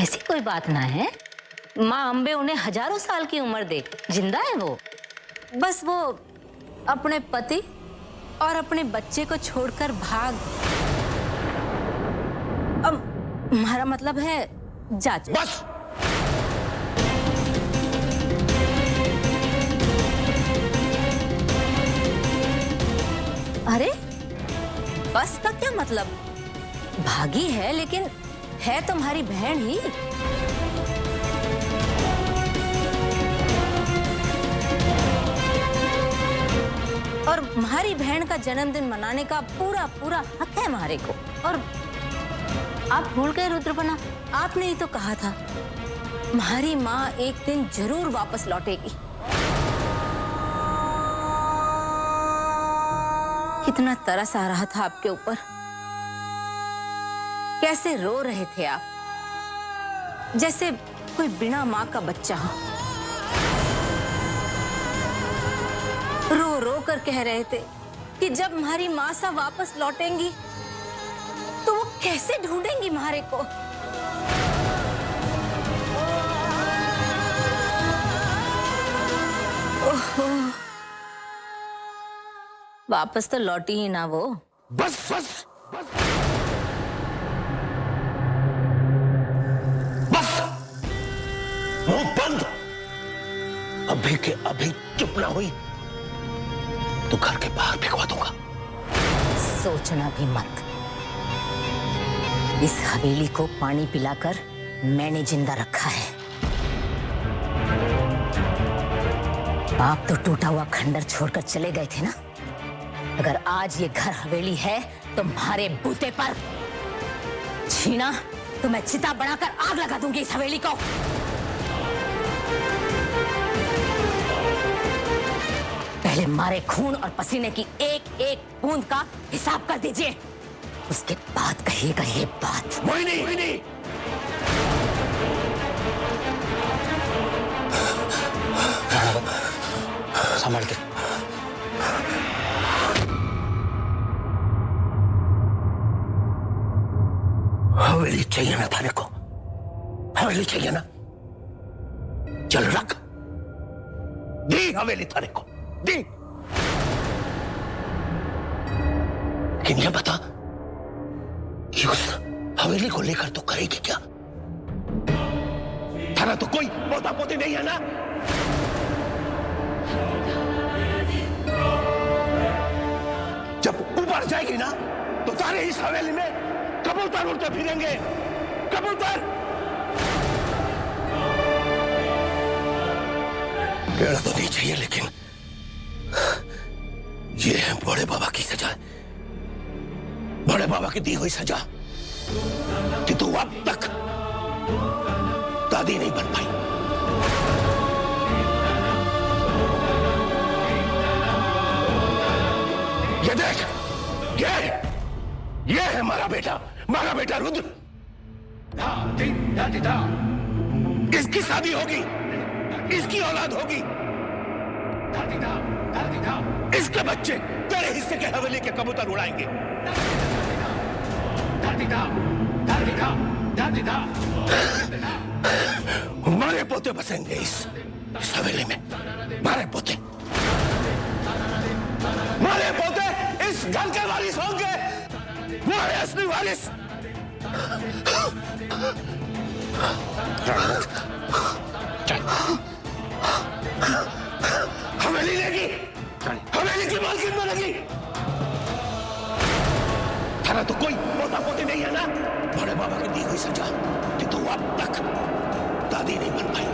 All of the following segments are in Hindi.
ऐसी कोई बात ना है। माँ अम्बे उन्हें हजारों साल की उम्र दे, जिंदा है वो। बस वो अपने पति और अपने बच्चे को छोड़कर भाग, अब हमारा मतलब है जा चुकी। बस अरे बस का क्या मतलब? भागी है लेकिन है तुम्हारी बहन ही। और हमारी बहन का जन्मदिन मनाने का पूरा पूरा हक है हमारे को। और आप भूल गए रुद्रपना, आपने ही तो कहा था हमारी माँ एक दिन जरूर वापस लौटेगी। कितना तरस आ रहा था आपके ऊपर, कैसे रो रहे थे आप, जैसे कोई बिना माँ का बच्चा हो। रो रो कर कह रहे थे कि जब हमारी माँ सा वापस लौटेंगी तो वो कैसे ढूंढेंगी हमारे को। ओहो, वापस तो लौटी ही ना वो। बस बस बस बस, मुंह बंद। अभी के अभी चुप ना हुई तो घर के बाहर फेंकवा दूंगा। सोचना भी मत, इस हवेली को पानी पिलाकर मैंने जिंदा रखा है। आप तो टूटा हुआ खंडर छोड़कर चले गए थे ना। अगर आज ये घर हवेली है तो तुम्हारे बूते पर छीना तो मैं चिता बनाकर आग लगा दूंगी इस हवेली को। पहले मारे खून और पसीने की एक एक बूंद का हिसाब कर दीजिए, उसके बाद कहिएगा ये बात। मोहिनी, मोहिनी। संभाल के। हवेली चाहिए ना थाने को, हवेली चाहिए ना, चल रख दी हवेली थाने को दी। लेकिन ये बता कि उस हवेली को लेकर तो करेगी क्या? थाना तो कोई पोता पोती नहीं है ना? जब ऊपर जाएगी ना तो सारे इस हवेली में कबूतर उड़ते फिरेंगे, कबूतर। कहना तो नहीं चाहिए लेकिन ये है बड़े बाबा की सजा, बड़े बाबा की दी हुई सजा कि तू अब तक दादी नहीं बन पाई। ये देख, ये है हमारा बेटा रुद्र। इसकी शादी होगी, इसकी औलाद होगी, इसके बच्चे तेरे हिस्से के हवेली के कबूतर उड़ाएंगे। हमारे पोते बसेंगे इस हवेली में, हमारे पोते इस घर के वारिस होंगे, वो है असली वारिस। हवेली लेगी, हवेली की मालकिन बनेगी। थाना तो कोई पोता पोती नहीं है ना? बड़े बाबा की दी हुई सजा कि तू अब तक दादी नहीं बन पाई।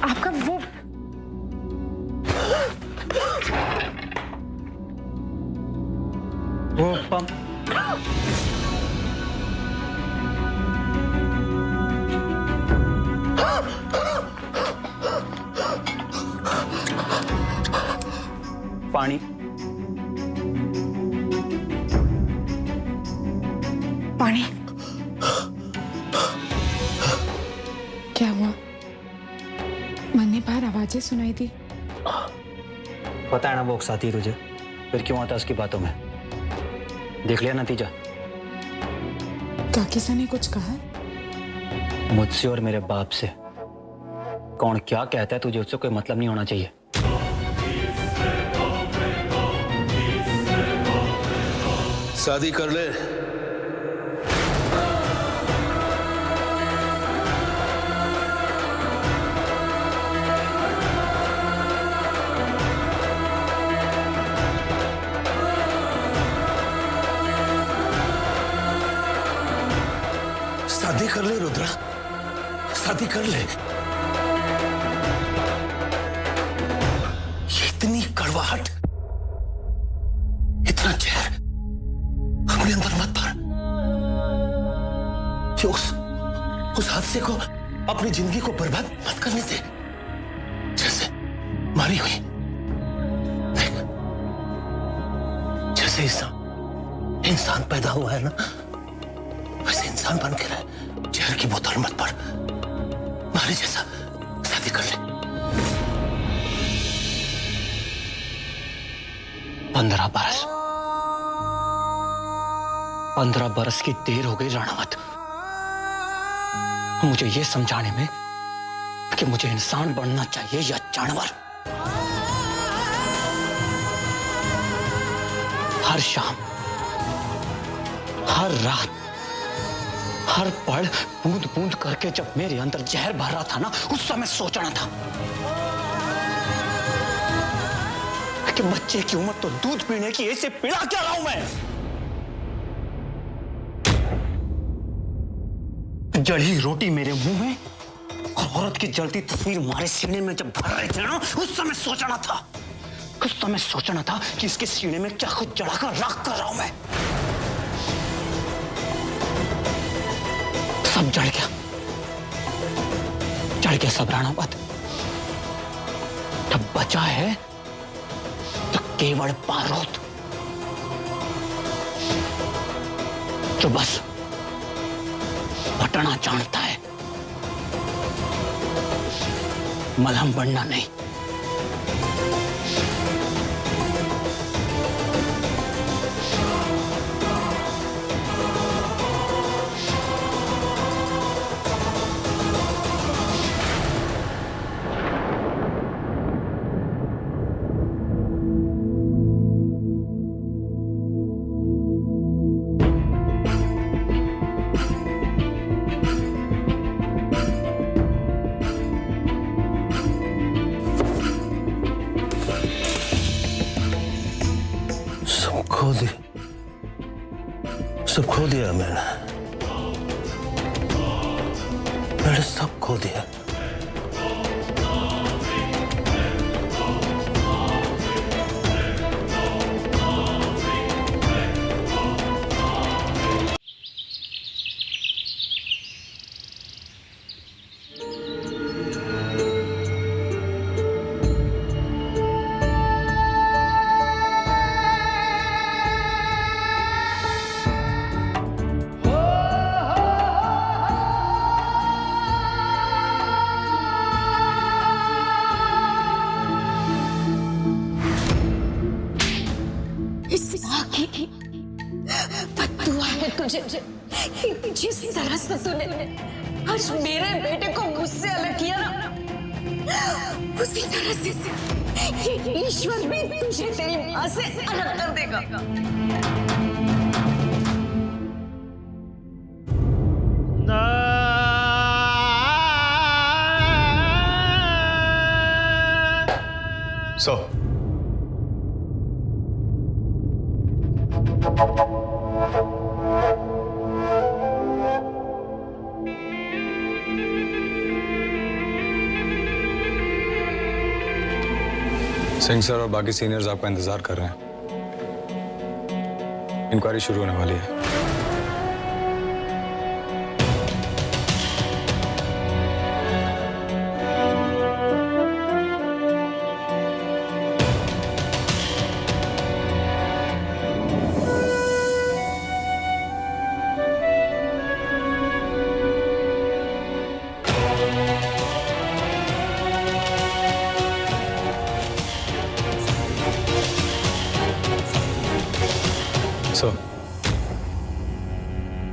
आपका वो पंप पानी। पानी। क्या हुआ? मन ने बाहर आवाजें सुनाई थी। पता है ना वो उकसाती तुझे, फिर क्यों आता उसकी बातों में? देख लिया नतीजा। काकी सा ने कुछ कहा? मुझसे और मेरे बाप से कौन क्या कहता है तुझे उससे कोई मतलब नहीं होना चाहिए। शादी कर ले। शादी कर ले रुद्रा, शादी कर ले। ये इतनी कड़वाहट, इतना जहर अपने अंदर मत भर कि उस हादसे को अपनी जिंदगी को बर्बाद मत करने दे जैसे मारी हुई। देख, जैसे इंसान पैदा हुआ है ना, वैसे इंसान बन के रहे। जहर की बोतल मत पड़, मारी जैसा शादी कर ले। 15 बरस की देर हो गई राणावत, मुझे ये समझाने में कि मुझे इंसान बनना चाहिए या जानवर। हर शाम, हर रात, हर पल बूंद बूंद करके जब मेरे अंदर जहर भर रहा था ना, उस समय सोचना था कि बच्चे की उम्र तो दूध पीने की, ऐसे पिला क्या रहा हूं मैं? जली रोटी मेरे मुंह में और औरत की जलती तस्वीर हमारे सीने में जब भर रहे थे ना, उस समय सोचना था, उस समय सोचना था कि इसके सीने में क्या खुद जलाकर राख कर रहा हूं मैं। सब जल गया, जल गया सब राणावत। जब बचा है तो केवल बारूद, जो बस फटना जानता है, मलहम बनना नहीं। सब खो दिया मैंने सब खो दिया। बददुआ है तुझे, जिस तरह से तूने आज मेरे बेटे को मुझसे अलग किया ना, उसी तरह से ये ईश्वर भी तुझे तेरी मां से अलग कर देगा। सो सिंह सर और बाकी सीनियर्स आपका इंतजार कर रहे हैं। इंक्वायरी शुरू होने वाली है। सर,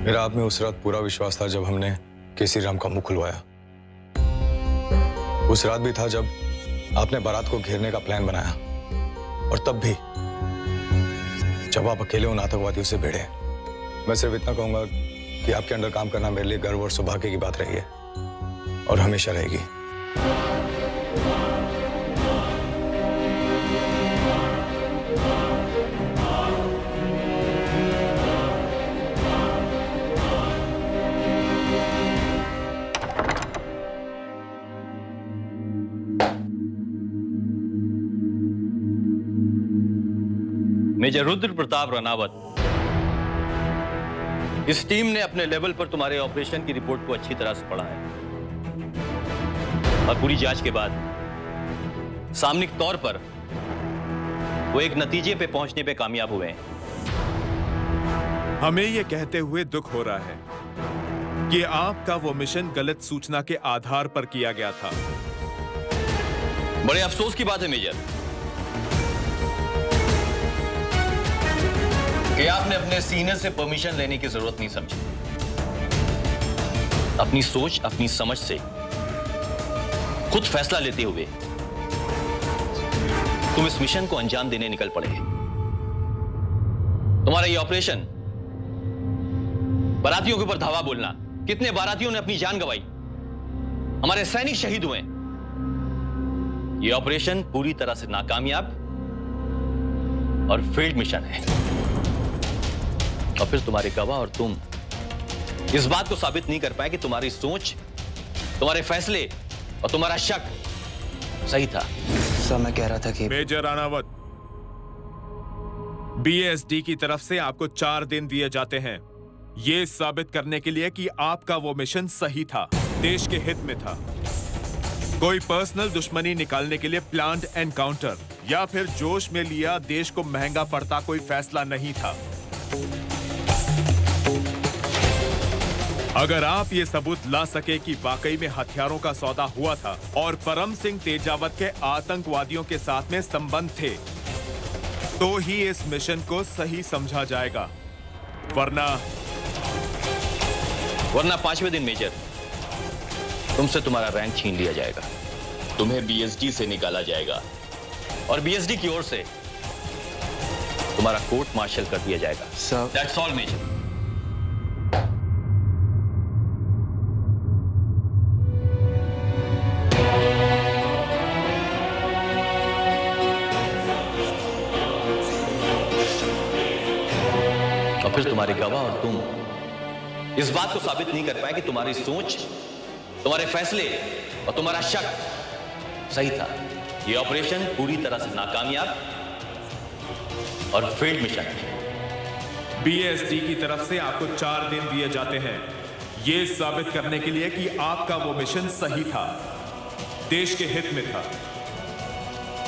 मेरा आप में उस रात पूरा विश्वास था जब हमने केसरी राम का मुंह खुलवाया। उस रात भी था जब आपने बारात को घेरने का प्लान बनाया, और तब भी जब आप अकेले उन आतंकवादियों से भिड़े। मैं सिर्फ इतना कहूंगा कि आपके अंडर काम करना मेरे लिए गर्व और सौभाग्य की बात रही है और हमेशा रहेगी। मेजर रुद्र प्रताप रनावत, इस टीम ने अपने लेवल पर तुम्हारे ऑपरेशन की रिपोर्ट को अच्छी तरह से पढ़ा है और पूरी जांच के बाद सामयिक तौर पर वो एक नतीजे पे पहुंचने पे कामयाब हुए हैं। हमें ये कहते हुए दुख हो रहा है कि आपका वो मिशन गलत सूचना के आधार पर किया गया था। बड़े अफसोस की बात है मेजर कि आपने अपने सीनियर से परमिशन लेने की जरूरत नहीं समझी। अपनी सोच, अपनी समझ से खुद फैसला लेते हुए तुम इस मिशन को अंजाम देने निकल पड़े। तुम्हारा ये ऑपरेशन, बारातियों के ऊपर धावा बोलना, कितने बारातियों ने अपनी जान गंवाई, हमारे सैनिक शहीद हुए। ये ऑपरेशन पूरी तरह से नाकामयाब और फेल्ड मिशन है। और फिर तुम्हारे गवाह और तुम इस बात को साबित नहीं कर पाए कि तुम्हारी सोच, तुम्हारे फैसले और तुम्हारा शक सही था। सर, मैं कह रहा था कि मेजर रानावत, बीएसडी की तरफ से आपको 4 दिन दिए जाते हैं ये साबित करने के लिए कि आपका वो मिशन सही था, देश के हित में था। कोई पर्सनल दुश्मनी निकालने के लिए प्लान्ड एनकाउंटर या फिर जोश में लिया देश को महंगा पड़ता कोई फैसला नहीं था। अगर आप ये सबूत ला सके कि वाकई में हथियारों का सौदा हुआ था और परम सिंह तेजावत के आतंकवादियों के साथ में संबंध थे, तो ही इस मिशन को सही समझा जाएगा। वरना 5वें दिन मेजर, तुमसे तुम्हारा रैंक छीन लिया जाएगा, तुम्हें बीएसडी से निकाला जाएगा और बीएसडी की ओर से तुम्हारा कोर्ट मार्शल कर दिया जाएगा। Sir, that's all major. और फिर तुम्हारे गवाह और तुम इस बात को साबित नहीं कर पाए कि तुम्हारी सोच, तुम्हारे फैसले और तुम्हारा शक सही था। यह ऑपरेशन पूरी तरह से नाकामयाब और फेल्ड मिशन है। बीएसडी की तरफ से आपको 4 दिन दिए जाते हैं ये साबित करने के लिए कि आपका वो मिशन सही था, देश के हित में था।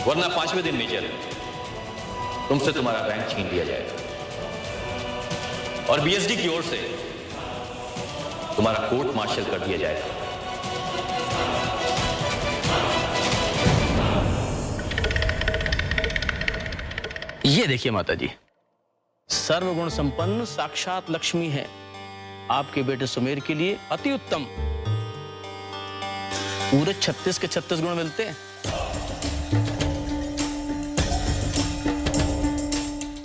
वरना 5वें दिन मेजर, तुमसे तुम्हारा रैंक छीन लिया जाएगा और बीएसडी की ओर से तुम्हारा कोर्ट मार्शल कर दिया जाएगा। ये देखिए माता जी, सर्वगुण संपन्न साक्षात लक्ष्मी है। आपके बेटे सुमेर के लिए अति उत्तम पूरे 36 के 36 गुण मिलते हैं।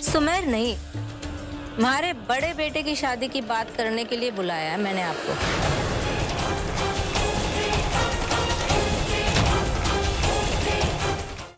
सुमेर नहीं, हमारे बड़े बेटे की शादी की बात करने के लिए बुलाया है मैंने आपको।